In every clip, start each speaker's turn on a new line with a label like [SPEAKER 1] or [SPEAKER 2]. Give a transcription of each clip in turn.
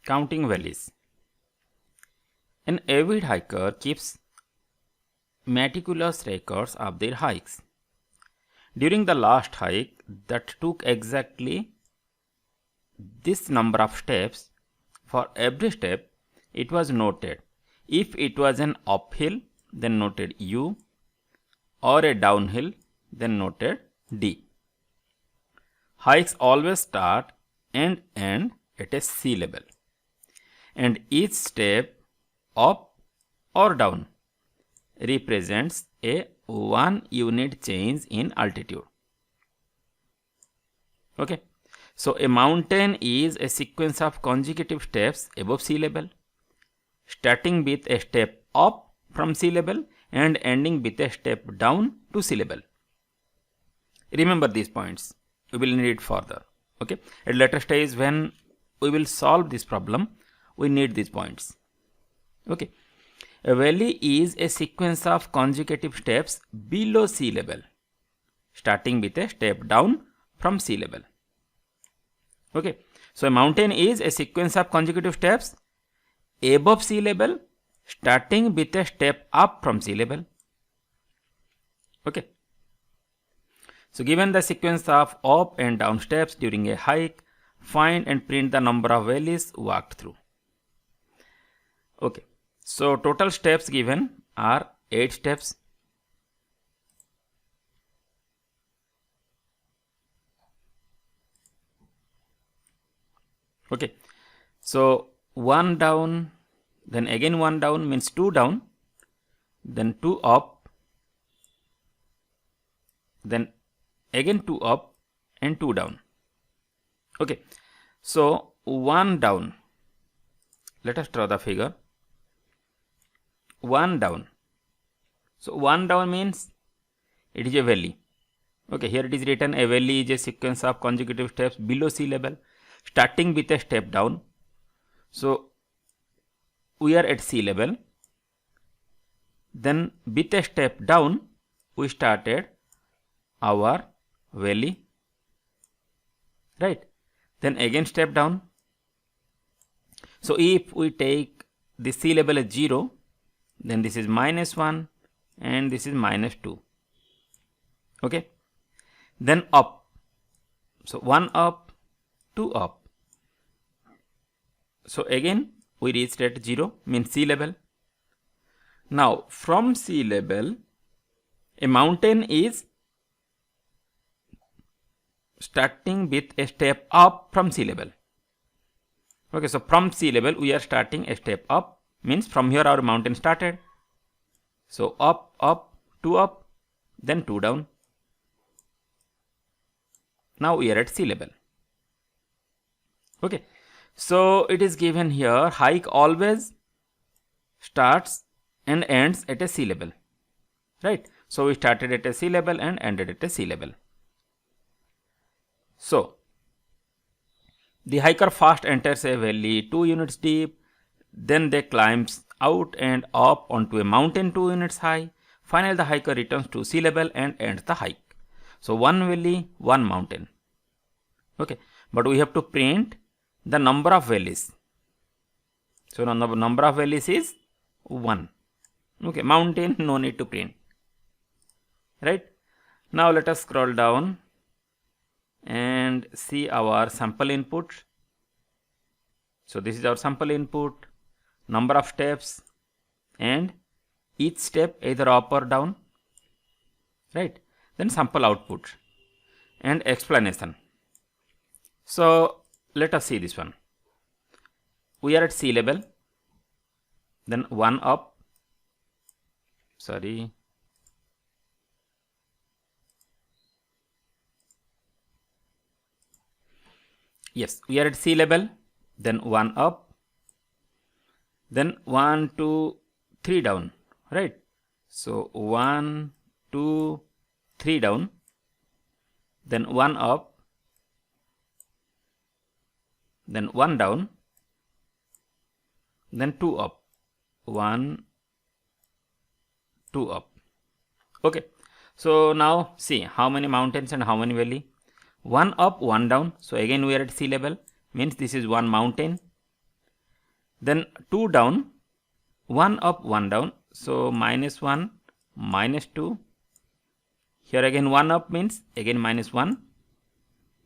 [SPEAKER 1] Counting valleys. An avid hiker keeps meticulous records of their hikes. During the last hike that took exactly this number of steps, for every step it was noted. If it was an uphill, then noted U, or a downhill, then noted D. Hikes always start and end at a sea level, and each step up or down represents a 1 unit change in altitude. Okay, so a mountain is a sequence of consecutive steps above sea level, starting with a step up from sea level and ending with a step down to sea level. Remember these points, we will need it further. Okay, at later stage when we will solve this problem, we need these points. Okay, a valley is a sequence of consecutive steps below sea level, starting with a step down from sea level. Okay, so a mountain is a sequence of consecutive steps above sea level, starting with a step up from sea level. Okay, so given the sequence of up and down steps during a hike, find and print the number of valleys walked through. Okay, so total steps given are 8 steps. Okay, so 1 down, then again 1 down means 2 down, then 2 up, then again 2 up and 2 down. Okay, so 1 down, let us draw the figure. 1 down, so 1 down means it is a valley. Okay, here it is written a valley is a sequence of consecutive steps below sea level, starting with a step down. So we are at sea level, then with a step down we started our valley, right? Then again step down. So if we take the sea level as 0, then this is -1 and this is -2. Okay, then up, so 1 up, 2 up. So again we reached at 0 means sea level. Now from sea level, a mountain is starting with a step up from sea level. Okay, so from sea level we are starting a step up, means from here our mountain started. So up, up, 2 up, then 2 down. Now we are at sea level. Okay, so it is given here hike always starts and ends at a sea level, right? So we started at a sea level and ended at a sea level. So the hiker first enters a valley 2 units deep, then they climbs out and up onto a mountain 2 units high. Finally the hiker returns to sea level and ends the hike. So 1 valley, 1 mountain. Okay, but we have to print the number of valleys. So the number of valleys is 1. Okay, mountain no need to print, right? Now let us scroll down and see our sample input. So this is our sample input, number of steps and each step either up or down, right? Then sample output and explanation. So let us see this one. We are at sea level, then 1 up, sorry, yes, we are at sea level, then 1 up, then 1, 2, 3 down, right? So 1, 2, 3 down, then 1 up, then 1 down, then 2 up, 1, 2 up. Okay, so now see how many mountains and how many valley. 1 up, 1 down. So again we are at sea level, means this is 1 mountain. then 2 down, 1 up, 1 down, so minus 1, minus 2. Here again 1 up means again minus 1,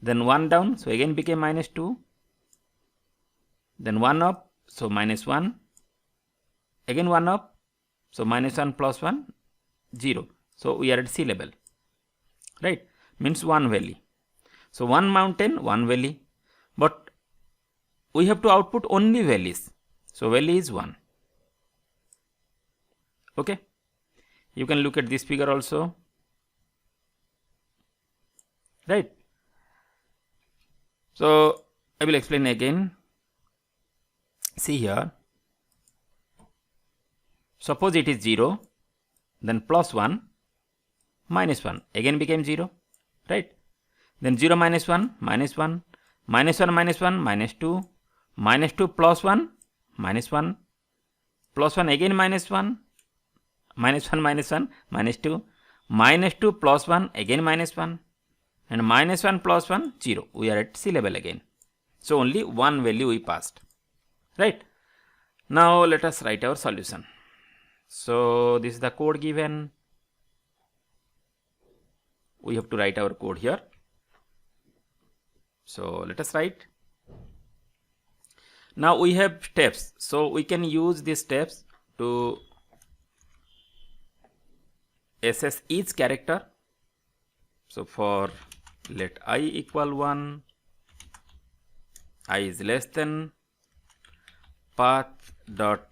[SPEAKER 1] then 1 down, so again became minus 2, then 1 up, so minus 1, again 1 up, so minus 1 plus 1, 0. So we are at sea level, right? Means 1 valley. So 1 mountain, 1 valley, but we have to output only valleys. So valley is 1. Okay, you can look at this figure also, right? So I will explain again. See here, suppose it is 0, then plus 1, minus 1, again became 0, right? Then 0 minus 1, minus 1, minus 1 minus 1, minus 2, minus 2 plus 1, minus 1, plus 1 again minus 1, minus 1 minus 1, minus 2, minus 2 plus 1, again minus 1, and minus 1 plus 1, 0. We are at sea level again. So only one value we passed, right? Now let us write our solution. So this is the code given. We have to write our code here. So let us write. Now we have steps, so we can use these steps to assess each character. So for let I equal 1, I is less than path dot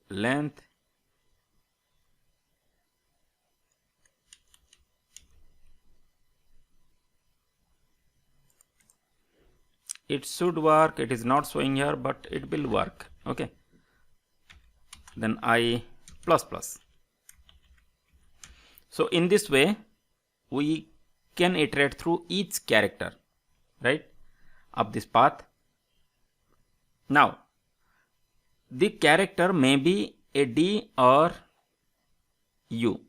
[SPEAKER 1] length it should work. It is not showing here, but it will work. Okay, then I plus plus. So in this way we can iterate through each character, right, of this path. Now the character may be a D or U.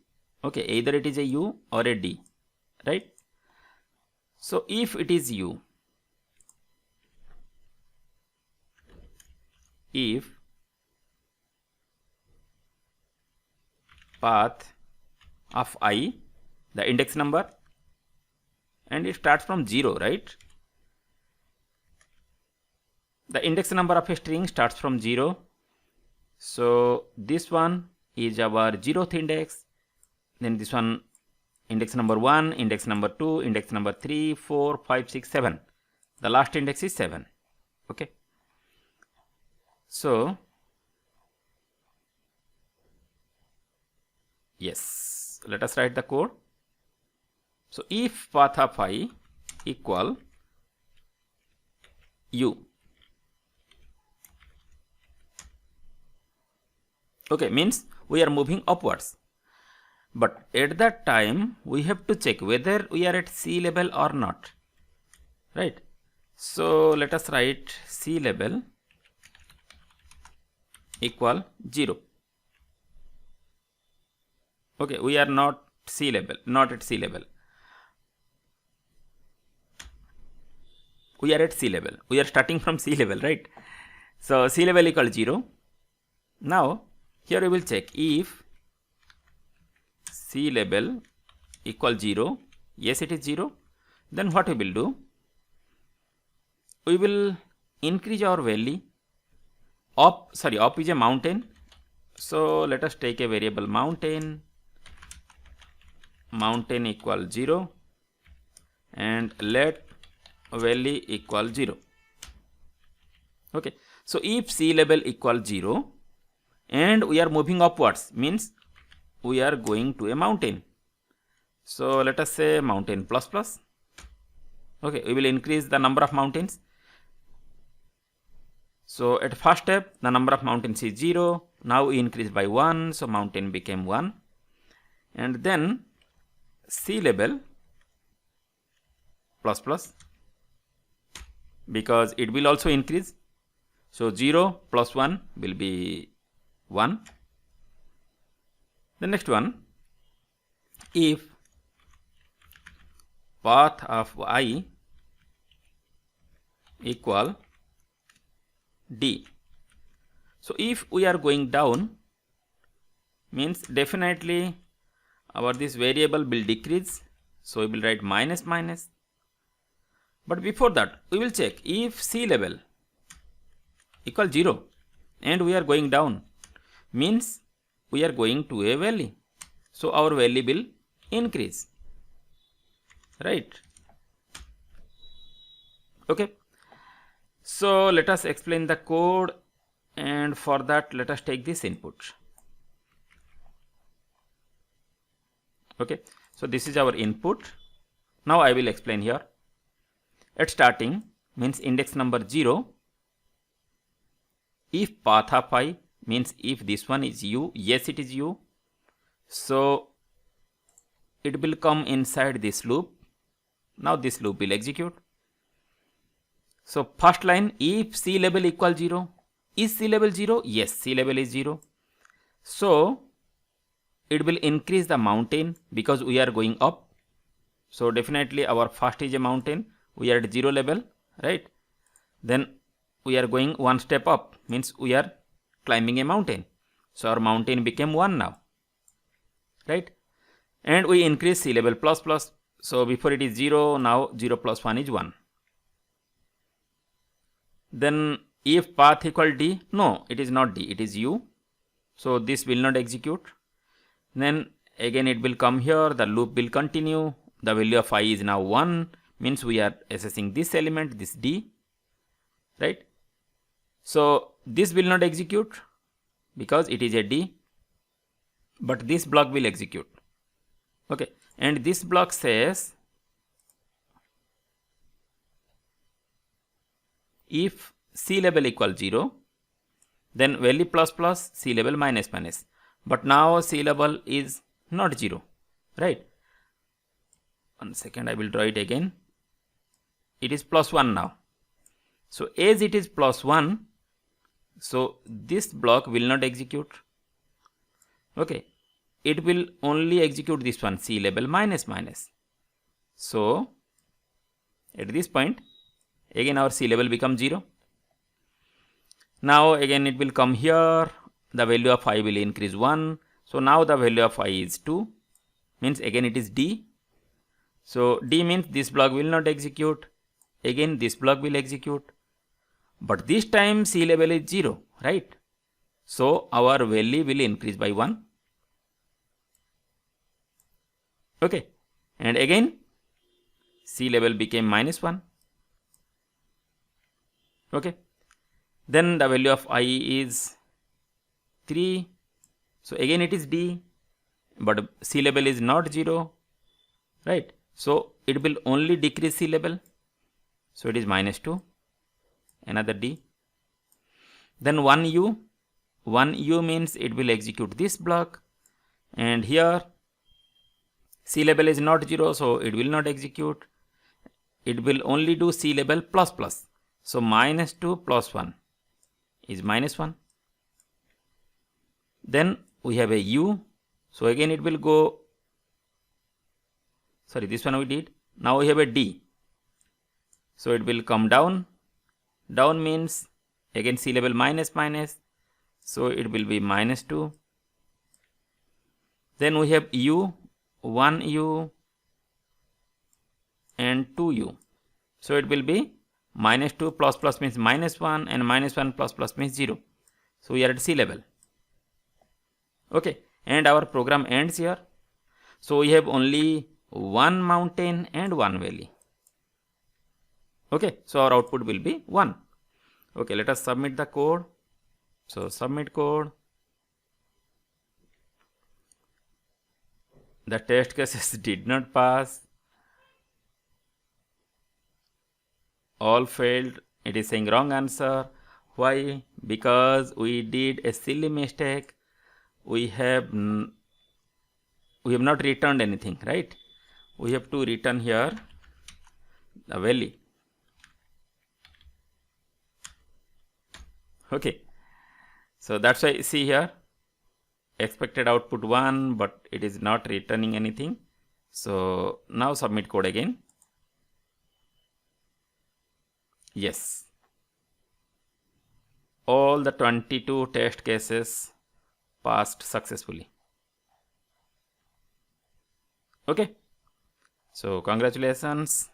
[SPEAKER 1] Okay, either it is a U or a D, right? So if it is U, if path of I, the index number, and it starts from 0, right? The index number of a string starts from 0. So this one is our 0th index, then this one index number 1, index number 2, index number 3, 4, 5, 6, 7. The last index is 7. Okay. So yes, let us write the code. So if path of I equal U, okay, means we are moving upwards, but at that time we have to check whether we are at sea level or not, right? So let us write sea level equal 0. Okay, we are not sea level, not at sea level. We are at sea level. We are starting from sea level, right? So sea level equal 0. Now here we will check if sea level equal 0. Yes, it is 0. Then what we will do? We will increase our valley. Up is a mountain. So let us take a variable mountain. Mountain equal 0 and let valley equal 0. Okay, so if sea level equal 0 and we are moving upwards, means we are going to a mountain. So let us say mountain plus plus. Okay, we will increase the number of mountains. So at first step the number of mountains is 0. Now we increase by 1, so mountain became 1, and then sea level plus plus, because it will also increase. So 0 plus 1 will be 1. The next one, if path of I equal D. So if we are going down, means definitely our this variable will decrease, so we will write minus minus. But before that we will check if sea level equal 0 and we are going down, means we are going to a valley, so our valley will increase, right? Okay, so let us explain the code, and for that let us take this input. Okay, so this is our input. Now I will explain here. At starting, means index number 0, if path of I, means if this one is u, yes it is u, so it will come inside this loop. Now this loop will execute. So first line, if sea level equal 0, is sea level 0? Yes, sea level is 0. So it will increase the mountain because we are going up. So definitely our first is a mountain, we are at 0 level, right? Then we are going one step up, means we are climbing a mountain. So our mountain became 1 now, right? And we increase sea level plus plus. So before it is 0, now 0 plus 1 is 1. Then if path equal d, no, it is not d, it is u. So this will not execute. Then again it will come here, the loop will continue. The value of I is now 1, means we are assessing this element, this d, right? So this will not execute because it is a d, but this block will execute. Okay, and this block says if sea level equal 0, then value plus plus, sea level minus minus. But now sea level is not 0, right? 1 second, I will draw it again. It is plus 1 now. So as it is plus 1, so this block will not execute. Okay, it will only execute this one, sea level minus minus. So at this point, again our sea level becomes 0. Now again it will come here, the value of I will increase 1. So now the value of I is 2, means again it is d. So d means this block will not execute, again this block will execute, but this time sea level is 0, right? So our value will increase by 1. Okay, and again sea level became minus 1. Okay, then the value of I is 3. So again it is d, but sea level is not 0, right? So it will only decrease sea level. So it is minus 2, another d. Then 1u, 1u means it will execute this block, and here sea level is not 0, so it will not execute. It will only do sea level plus plus. So minus 2 plus 1 is minus 1. Then we have a u, so again it will go, sorry, this one we did. Now we have a d, so it will come down. Down means again sea level minus minus, so it will be minus 2. Then we have u, 1u and 2u, so it will be minus 2 plus plus means minus 1, and minus 1 plus plus means 0. So we are at sea level. Okay, and our program ends here. So we have only one mountain and one valley. Okay, so our output will be 1. Okay, let us submit the code. So submit code. The test cases did not pass. All failed. It is saying wrong answer. Why? Because we did a silly mistake. We have not returned anything, right? We have to return here the valley. Okay, so that's why see here expected output 1, but it is not returning anything. So now submit code again. Yes, all the 22 test cases passed successfully. Okay, so congratulations.